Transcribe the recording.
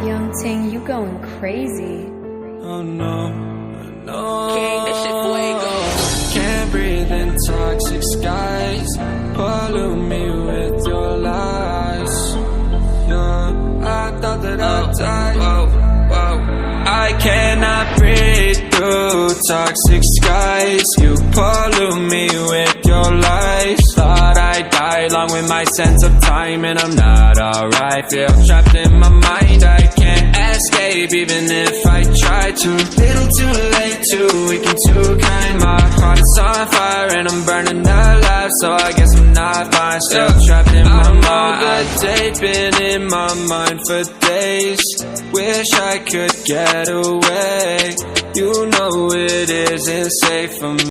Young Ting, you going crazy. Oh no, no. King, this shit fuego. Can't breathe in toxic skies. Pollute me with your lies. Yeah, I thought that I'd die. I cannot breathe through toxic skies. You pollute me with your lies. Thought I'd die along with my sense of time, and I'm not alright. Feel trapped in my mind, I can't escape even if I try to. Little too late, too weak and too kind. My heart is on fire and I'm burning alive, so I guess I'm not fine. Still trapped in my mind. The day been in my mind for days. Wish I could get away. You know it isn't safe for me.